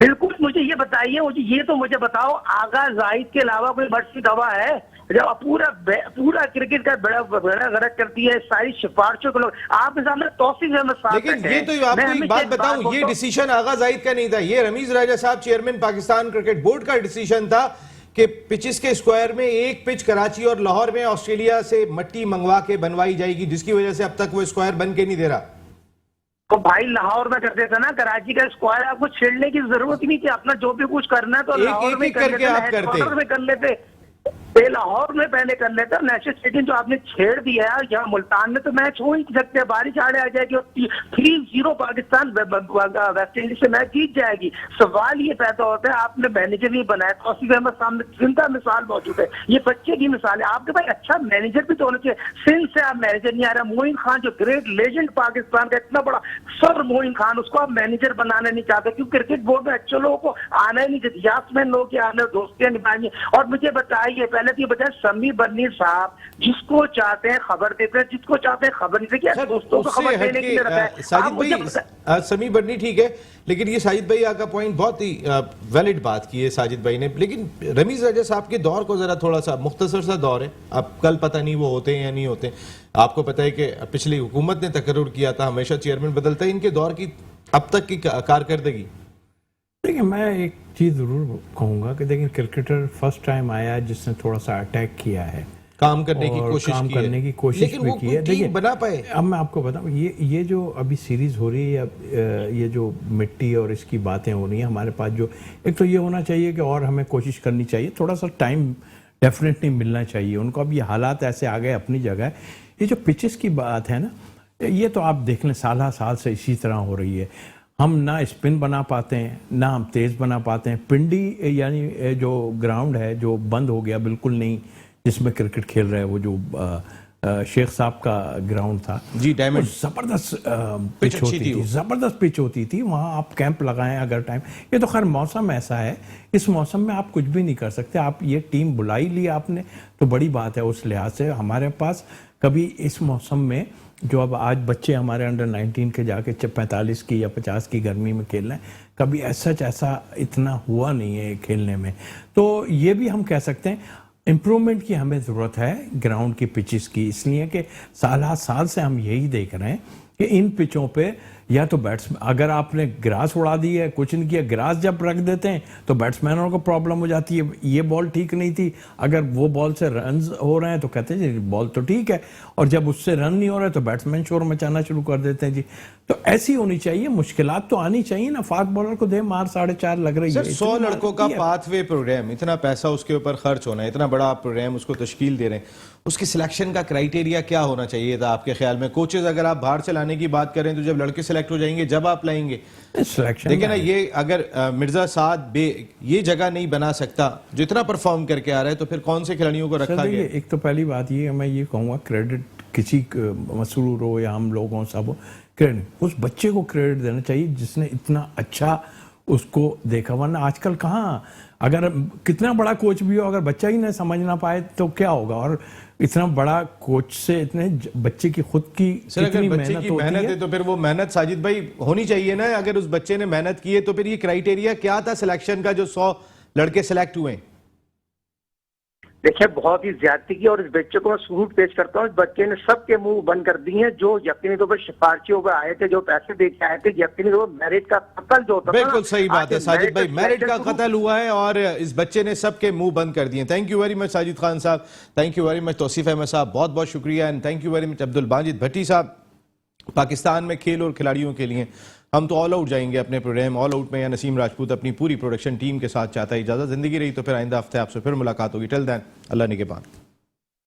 बिल्कुल मुझे ये बताइए, मुझे बताओ, आगा जाहिद के अलावा कोई बढ़ती दवा है जब पूरा क्रिकेट का बड़ा गरज करती है सारी सिफारिशों को लोग आपके सामने तौसीफ अहमद साहब? लेकिन ये तो आपको एक बात बताऊं, ये डिसीजन आगा जाहिद का नहीं था, ये रमीज राजा साहब चेयरमैन पाकिस्तान क्रिकेट बोर्ड का डिसीजन था कि पिचेस के स्क्वायर में एक पिच कराची और लाहौर में ऑस्ट्रेलिया से मट्टी मंगवा के बनवाई जाएगी, जिसकी वजह से अब तक वो स्क्वायर बन के नहीं दे रहा। तो भाई लाहौर में करते थे ना, कराची का स्क्वायर आपको छेड़ने की जरूरत ही नहीं थी। अपना जो भी कुछ करना है तो लाहौर में करके आप करते कर लेते। पे लाहौर में पहले कर लेते हैं। नेशनल स्टेडियम जो आपने छेड़ दिया है, यहाँ मुल्तान में तो मैच हो ही नहीं सकते, बारिश आड़े आ जाएगी और 3-0 पाकिस्तान वेस्ट इंडीज से मैच जीत जाएगी। सवाल ये पैदा होता है, आपने मैनेजर नहीं बनाया, तौसीफ अहमद सामने जिंदा मिसाल मौजूद है, ये बच्चे की मिसाल है। आपके भाई अच्छा मैनेजर भी तो होना चाहिए। सिंध से आप मैनेजर नहीं आ रहा, मोइन खान जो ग्रेट लेजेंड पाकिस्तान का इतना बड़ा सर मोइन खान, उसको आप मैनेजर बनाने नहीं चाहते, क्योंकि क्रिकेट बोर्ड में अच्छे लोगों को आना ही नहीं चाहिए, यासमैन लोग के आने, दोस्तियां निभाएंगे। और मुझे बताइए, पहले तो ये बताए समी बन्नी साहब जिसको चाहते हैं खबर देते हैं, जिसको चाहते हैं खबर नहीं देते, दोस्तों को खबर देने के लिए रहता है। साजिद भाई, समी बन्नी ठीक है, लेकिन ये साजिद भाई आपका पॉइंट बहुत ही वैलिड बात की है साजिद भाई ने, लेकिन रमीज रजा साहब के दौर को जरा थोड़ा सा मुख्तसर सा दौर है, अब कल पता नहीं वो होते हैं या नहीं होते। आपको पता है कि पिछली हुकूमत ने तकर्रुर किया था, हमेशा चेयरमैन बदलता है, इनके दौर की अब तक की कारकर्दगी। देखिए, मैं एक चीज़ ज़रूर कहूँगा कि देखिए, क्रिकेटर फर्स्ट टाइम आया है जिसने थोड़ा सा अटैक किया है, काम करने की कोशिश भी की है। देखिए, बना पाए। अब मैं आपको बताऊं, ये जो अभी सीरीज हो रही है, ये जो मिट्टी और इसकी बातें हो रही हैं, हमारे पास जो एक तो ये होना चाहिए कि और हमें कोशिश करनी चाहिए, थोड़ा सा टाइम डेफिनेटली मिलना चाहिए उनको। अब ये हालात ऐसे आ गए अपनी जगह। ये जो पिचेस की बात है ना, ये तो आप देख लें साल से इसी तरह हो रही है। हम ना स्पिन बना पाते हैं, ना हम तेज़ बना पाते हैं। पिंडी यानी जो ग्राउंड है जो बंद हो गया, बिल्कुल नहीं, जिसमें क्रिकेट खेल रहे हैं, वो जो शेख साहब का ग्राउंड था जी, डायमंड, जबरदस्त पिच होती थी, जबरदस्त पिच होती थी। वहाँ आप कैंप लगाएं अगर टाइम, ये तो खैर मौसम ऐसा है, इस मौसम में आप कुछ भी नहीं कर सकते। आप ये टीम बुलाई ली आपने तो बड़ी बात है उस लिहाज से। हमारे पास कभी इस मौसम में जो अब आज बच्चे हमारे अंडर 19 के जाके 45 की या 50 की गर्मी में खेल रहे हैं, कभी ऐसा इतना हुआ नहीं है खेलने में। तो ये भी हम कह सकते हैं इम्प्रूवमेंट की हमें ज़रूरत है ग्राउंड की पिचेस की, इसलिए कि साल से हम यही देख रहे हैं कि इन पिचों पे या तो बैट्समैन, अगर आपने ग्रास उड़ा दी है, कुछ नहीं किया, ग्रास जब रख देते हैं तो बैट्समैनों को प्रॉब्लम हो जाती है, ये बॉल ठीक नहीं थी, अगर वो बॉल से रन हो रहे हैं तो कहते हैं जी बॉल तो ठीक है, और जब उससे रन नहीं हो रहे तो बैट्समैन शोर मचाना शुरू कर देते हैं जी। तो ऐसी होनी चाहिए, मुश्किलात तो आनी चाहिए ना। फास्ट बॉलर को दे मार 4.5 लग रही है। 100 लड़कों का पाथवे प्रोग्राम, इतना पैसा उसके ऊपर खर्च होना है, इतना बड़ा प्रोग्राम उसको तश्कील दे रहे हैं, उसकी सिलेक्शन का क्राइटेरिया क्या होना चाहिए था आपके ख्याल में? कोचेज अगर आप बाहर से लाने की बात करें तो जब लड़के सेलेक्ट हो जाएंगे जब आप लाएंगे सिलेक्शन, देखिए ना, ये अगर मिर्जा साद ये जगह नहीं बना सकता जो इतना परफॉर्म करके आ रहा है, तो फिर कौन से खिलाड़ियों को रखा गया? एक तो पहली बात ये, मैं ये कहूँगा क्रेडिट किसी मसरूर हो या हम लोगों सब, क्रेडिट उस बच्चे को क्रेडिट देना चाहिए जिसने इतना अच्छा उसको देखा। वरना आजकल कहाँ, अगर कितना बड़ा कोच भी हो, अगर बच्चा ही नहीं समझ ना पाए तो क्या होगा? और इतना बड़ा कोच से इतने बच्चे की खुद की कितनी मेहनत है, तो फिर वो मेहनत साजिद भाई होनी चाहिए ना। अगर उस बच्चे ने मेहनत की है तो फिर ये क्राइटेरिया क्या था सिलेक्शन का जो 100 लड़के सिलेक्ट हुए? देखिए, बहुत ही ज्यादती की, और इस बच्चे को मैं सबूत पेश करता हूँ। इस बच्चे ने सबके मुंह बंद कर दिए हैं जो यकीनी तौर पर सिफारिशियों पर आए थे, जो पैसे दे के आए थे। यकीनी तौर पर मेरिट का कत्ल जो होता, बिल्कुल सही बात है साजिद भाई, मेरिट का कत्ल हुआ है और इस बच्चे ने सबके मुंह बंद कर दिए। Thank you very much Sajid Khan साहब, thank you very much Tauseef Ahmed साहब, बहुत बहुत शुक्रिया, and thank you very much Abdul Bajid Bhatti साहब। पाकिस्तान में खेल और खिलाड़ियों के लिए हम तो ऑल आउट जाएंगे अपने प्रोग्राम ऑल आउट में, या नसीम राजपूत अपनी पूरी प्रोडक्शन टीम के साथ चाहता है। इजाजत, जिंदगी रही तो फिर आइंदा हफ्ते आपसे फिर मुलाकात होगी। टिल देन, अल्लाह निगहबान।